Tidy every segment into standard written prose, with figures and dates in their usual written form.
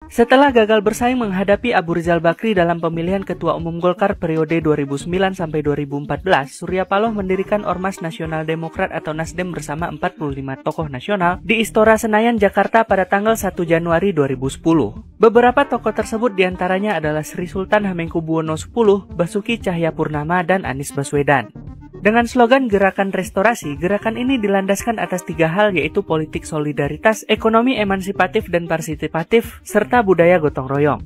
Setelah gagal bersaing menghadapi Abu Rizal Bakri dalam pemilihan Ketua Umum Golkar periode 2009 sampai 2014, Surya Paloh mendirikan Ormas Nasional Demokrat atau Nasdem bersama 45 tokoh nasional di Istora Senayan, Jakarta pada tanggal 1 Januari 2010. Beberapa tokoh tersebut diantaranya adalah Sri Sultan Hamengkubuwono X, Basuki Cahayapurnama, dan Anies Baswedan. Dengan slogan Gerakan Restorasi, gerakan ini dilandaskan atas 3 hal, yaitu politik solidaritas, ekonomi emansipatif dan partisipatif, serta budaya gotong royong.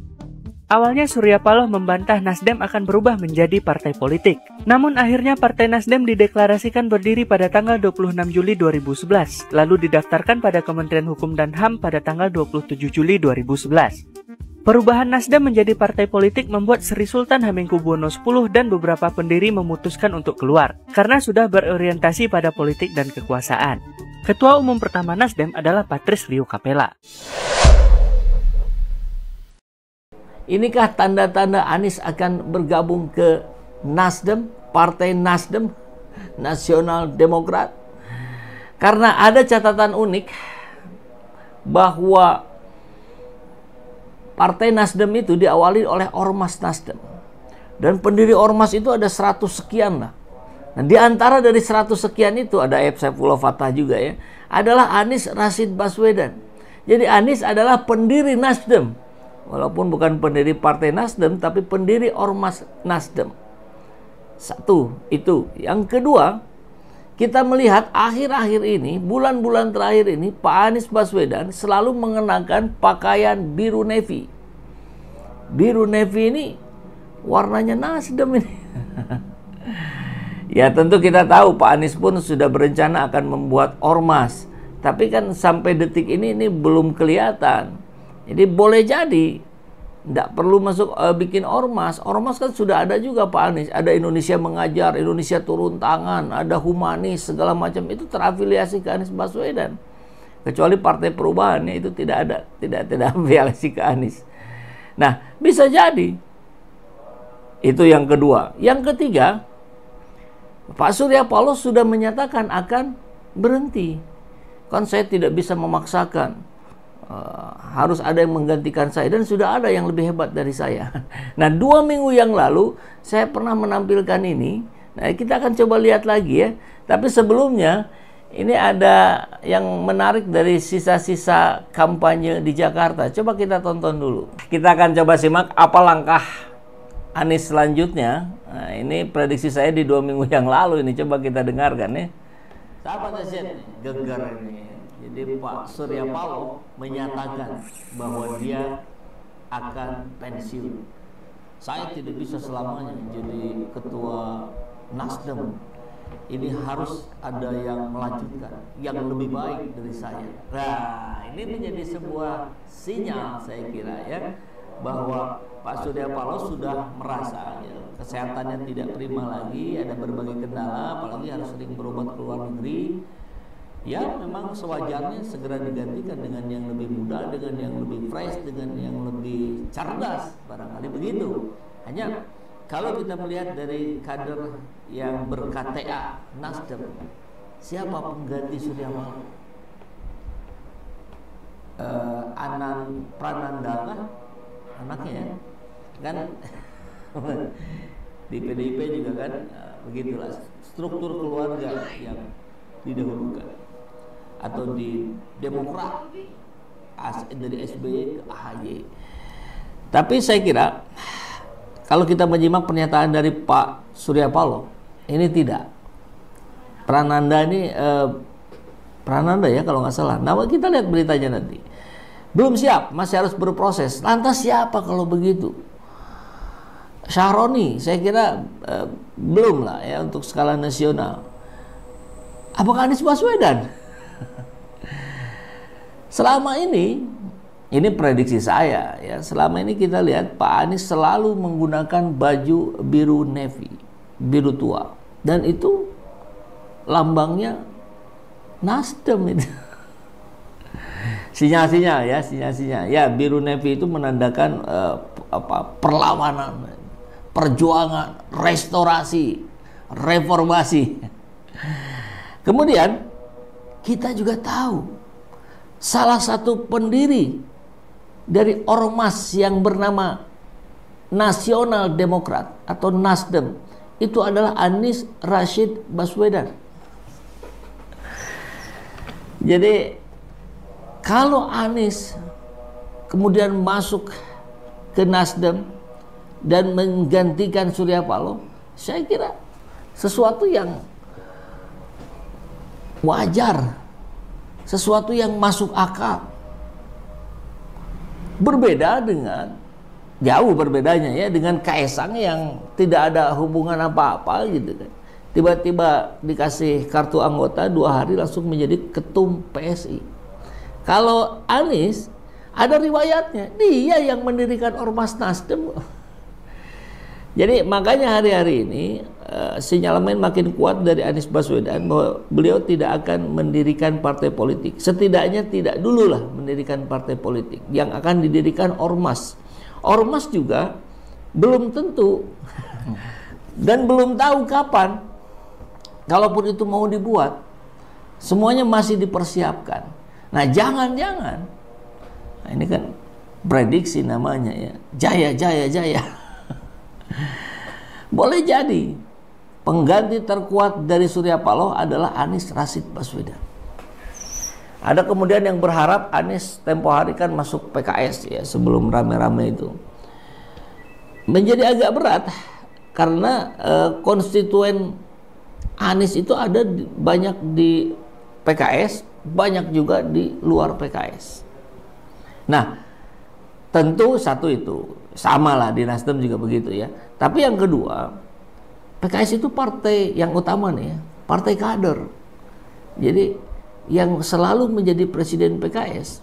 Awalnya Surya Paloh membantah Nasdem akan berubah menjadi partai politik. Namun akhirnya Partai Nasdem dideklarasikan berdiri pada tanggal 26 Juli 2011, lalu didaftarkan pada Kementerian Hukum dan HAM pada tanggal 27 Juli 2011. Perubahan Nasdem menjadi partai politik membuat Sri Sultan Hamengkubuwono X dan beberapa pendiri memutuskan untuk keluar, karena sudah berorientasi pada politik dan kekuasaan. Ketua Umum pertama Nasdem adalah Patrice Liu Capella. Inikah tanda-tanda Anies akan bergabung ke Nasdem, Partai Nasdem, Nasional Demokrat? Karena ada catatan unik bahwa Partai Nasdem itu diawali oleh Ormas Nasdem. Dan pendiri Ormas itu ada 100 sekian lah. Nah, di antara dari 100 sekian itu ada Ayep Saifullah Fattah juga ya. Adalah Anies Rashid Baswedan. Jadi Anies adalah pendiri Nasdem. Walaupun bukan pendiri Partai Nasdem, tapi pendiri Ormas Nasdem. Satu, itu. Yang kedua, kita melihat akhir-akhir ini, bulan-bulan terakhir ini, Pak Anies Baswedan selalu mengenakan pakaian biru navy. Biru navy ini warnanya Nasdem ini. Ya tentu kita tahu Pak Anies pun sudah berencana akan membuat ormas. Tapi kan sampai detik ini belum kelihatan. Jadi boleh jadi tidak perlu masuk bikin ormas. Ormas kan sudah ada juga Pak Anies. Ada Indonesia Mengajar, Indonesia Turun Tangan, ada Humanis, segala macam itu terafiliasi ke Anies Baswedan. Kecuali Partai Perubahan itu tidak ada, tidak afiliasi ke Anies. Nah, bisa jadi. Itu yang kedua. Yang ketiga, Pak Surya Paloh sudah menyatakan akan berhenti. Kan saya tidak bisa memaksakan. Harus ada yang menggantikan saya, dan sudah ada yang lebih hebat dari saya. Nah, 2 minggu yang lalu saya pernah menampilkan ini. Nah, kita akan coba lihat lagi ya. Tapi sebelumnya ini ada yang menarik dari sisa-sisa kampanye di Jakarta. Coba kita tonton dulu. Kita akan coba simak apa langkah Anies selanjutnya. Nah, ini prediksi saya di 2 minggu yang lalu ini. Coba kita dengarkan ya. Sahabat Asyid, geger ini. Jadi Pak Surya Paloh menyatakan bahwa dia akan pensiun. Saya tidak bisa selamanya jadi ketua Nasdem. Ini harus ada yang melanjutkan, yang lebih baik dari saya. Nah, ini menjadi sebuah sinyal saya kira ya, bahwa Pak Surya Paloh sudah merasa ya, kesehatannya tidak prima lagi, ada berbagai kendala, apalagi harus sering berobat ke luar negeri. Ya memang sewajarnya segera digantikan dengan yang lebih muda, dengan yang lebih fresh, dengan yang lebih cerdas, barangkali begitu. Hanya kalau kita melihat dari kader yang ber-KTA Nasdem, siapa pengganti Surya Paloh? Anan Prananda kan anaknya ya? Kan di PDIP juga kan begitulah struktur keluarga yang didahulukan. Atau di Demokrat dari SBY ke AHY. Tapi saya kira kalau kita menyimak pernyataan dari Pak Surya Paloh, ini tidak. Prananda ini Prananda ya kalau nggak salah. Nah, kita lihat beritanya nanti. Belum siap, masih harus berproses. Lantas siapa kalau begitu? Syahroni, saya kira belum lah ya untuk skala nasional. Apakah Anies Baswedan? Selama ini prediksi saya ya, selama ini kita lihat Pak Anies selalu menggunakan baju biru navy, biru tua, dan itu lambangnya Nasdem itu. Sinyal-sinyal ya, sinyal-sinyal. Ya, biru navy itu menandakan perlawanan, perjuangan, restorasi, reformasi. Kemudian kita juga tahu salah satu pendiri dari ormas yang bernama Nasional Demokrat atau Nasdem itu adalah Anies Rashid Baswedan. Jadi kalau Anies kemudian masuk ke Nasdem dan menggantikan Surya Paloh, saya kira sesuatu yang wajar, sesuatu yang masuk akal. Berbeda dengan, jauh berbedanya ya dengan Kaesang yang tidak ada hubungan apa-apa gitu kan. Tiba-tiba dikasih kartu anggota 2 hari langsung menjadi ketum PSI. Kalau Anies ada riwayatnya, dia yang mendirikan Ormas Nasdem. Jadi makanya hari-hari ini sinyalemen makin kuat dari Anies Baswedan bahwa beliau tidak akan mendirikan partai politik. Setidaknya tidak dululah mendirikan partai politik. Yang akan didirikan ormas. Ormas juga belum tentu dan belum tahu kapan. Kalaupun itu mau dibuat, semuanya masih dipersiapkan. Nah, jangan-jangan, nah ini kan prediksi namanya ya, jaya. Boleh jadi pengganti terkuat dari Surya Paloh adalah Anies Rashid Baswedan. Ada kemudian yang berharap Anies tempo hari kan masuk PKS ya sebelum rame-rame itu. Menjadi agak berat karena konstituen Anies itu ada banyak di PKS, banyak juga di luar PKS. Nah, tentu satu itu sama lah di Nasdem juga begitu ya. Tapi yang kedua, PKS itu partai yang utama nih ya, partai kader. Jadi yang selalu menjadi presiden PKS,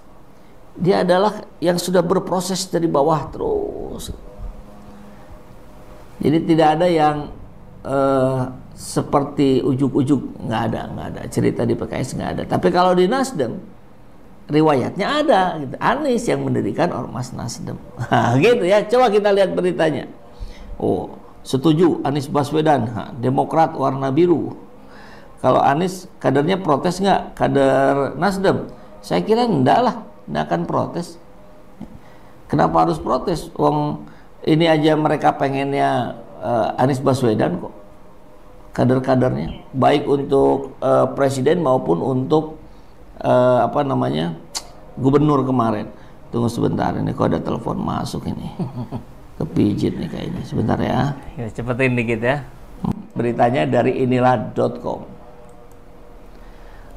dia adalah yang sudah berproses dari bawah terus. Jadi tidak ada yang seperti ujuk-ujuk, nggak ada cerita di PKS, nggak ada. Tapi kalau di Nasdem riwayatnya ada, gitu. Anies yang mendirikan Ormas Nasdem. Gitu ya. Coba kita lihat beritanya. Oh, setuju Anies Baswedan, Demokrat warna biru. Kalau Anies kadernya protes nggak? Kader Nasdem? Saya kira enggak lah, enggak akan protes. Kenapa harus protes? Wong ini aja mereka pengennya Anies Baswedan kok. Kader-kadernya, baik untuk presiden maupun untuk gubernur kemarin. Tunggu sebentar, ini kok ada telepon masuk ini. Kepijit nih kayaknya. Sebentar ya. Ya cepetin dikit ya. Beritanya dari inilah.com.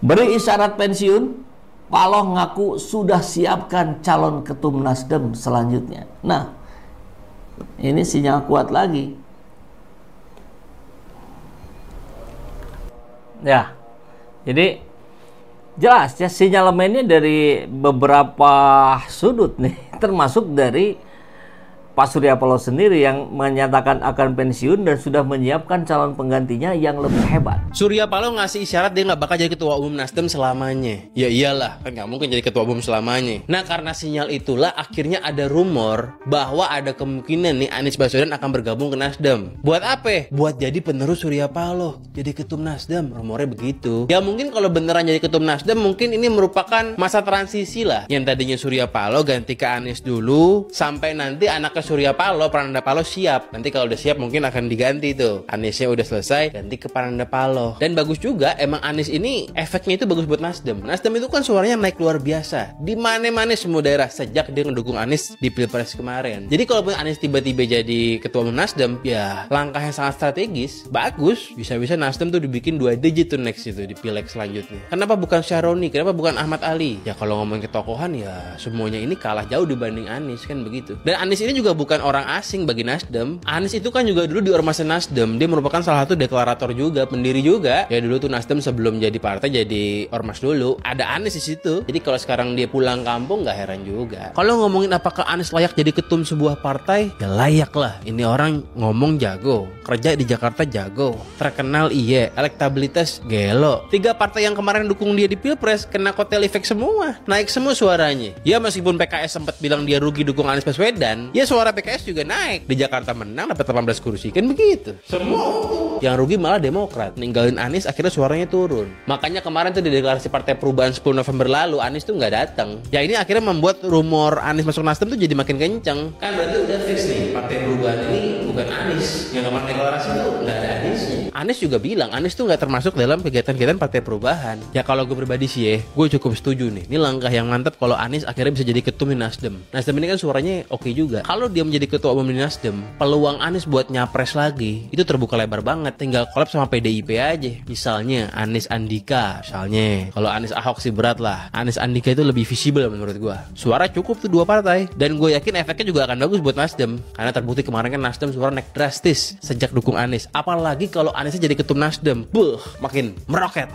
Beri isyarat pensiun, Paloh ngaku sudah siapkan calon ketum Nasdem selanjutnya. Nah, ini sinyal kuat lagi. Ya, jadi jelas ya sinyalemennya dari beberapa sudut nih, termasuk dari Pak Surya Paloh sendiri yang menyatakan akan pensiun dan sudah menyiapkan calon penggantinya yang lebih hebat. Surya Paloh ngasih isyarat dia nggak bakal jadi ketua umum Nasdem selamanya. Ya iyalah, kan nggak mungkin jadi ketua umum selamanya. Nah, karena sinyal itulah akhirnya ada rumor bahwa ada kemungkinan nih Anies Baswedan akan bergabung ke Nasdem. Buat apa? Buat jadi penerus Surya Paloh, jadi ketum Nasdem. Rumornya begitu. Ya mungkin kalau beneran jadi ketum Nasdem, mungkin ini merupakan masa transisi lah. Yang tadinya Surya Paloh ganti ke Anies dulu, sampai nanti anaknya Surya Paloh, Prananda Paloh siap. Nanti kalau udah siap mungkin akan diganti tuh. Aniesnya udah selesai, ganti ke Prananda Paloh. Dan bagus juga, emang Anies ini efeknya itu bagus buat Nasdem. Nasdem itu kan suaranya naik luar biasa. Di mana-mana semua daerah sejak dia ngedukung Anies di Pilpres kemarin. Jadi kalaupun Anies tiba-tiba jadi ketua umum Nasdem, ya langkah yang sangat strategis, bagus. Bisa-bisa Nasdem tuh dibikin 2 digit tuh next itu di Pileg selanjutnya. Kenapa bukan Syaroni? Kenapa bukan Ahmad Ali? Ya kalau ngomongin ketokohan ya semuanya ini kalah jauh dibanding Anies kan begitu. Dan Anies ini juga bukan orang asing bagi Nasdem. Anies itu kan juga dulu di Ormasnya Nasdem. Dia merupakan salah satu deklarator juga, pendiri juga. Ya dulu tuh Nasdem sebelum jadi partai jadi Ormas dulu. Ada Anies di situ. Jadi kalau sekarang dia pulang kampung nggak heran juga. Kalau ngomongin apakah Anies layak jadi ketum sebuah partai, ya layak lah. Ini orang ngomong jago, kerja di Jakarta jago, terkenal iya, elektabilitas gelo. 3 partai yang kemarin dukung dia di Pilpres kena kotel efek semua, naik semua suaranya. Ya meskipun PKS sempat bilang dia rugi dukung Anies Baswedan, ya suara suara PKS juga naik. Di Jakarta menang dapat 18 kursi. Kan begitu. Semua yang rugi malah Demokrat. Ninggalin Anies akhirnya suaranya turun. Makanya kemarin tuh di deklarasi Partai Perubahan 10 November lalu Anies tuh nggak datang. Ya ini akhirnya membuat rumor Anies masuk Nasdem tuh jadi makin kenceng. Kan berarti udah fix nih Partai Perubahan ini bukan Anies. Yang kemarin deklarasi tuh nggak ada Aniesnya. Anies juga bilang Anies tuh nggak termasuk dalam kegiatan-kegiatan Partai Perubahan. Ya kalau gue pribadi sih ya, gue cukup setuju nih. Ini langkah yang mantap kalau Anies akhirnya bisa jadi ketum di Nasdem. Nasdem ini kan suaranya oke juga. Kalau dia menjadi ketua umum di Nasdem, peluang Anies buat nyapres lagi itu terbuka lebar banget. Tinggal collab sama PDIP aja. Misalnya Anies Andika, misalnya. Kalau Anies Ahok sih berat lah. Anies Andika itu lebih visible menurut gue. Suara cukup tuh dua partai. Dan gue yakin efeknya juga akan bagus buat Nasdem. Karena terbukti kemarin kan Nasdem suara naik drastis sejak dukung Anies. Apalagi kalau Aniesnya jadi ketum Nasdem, makin meroket.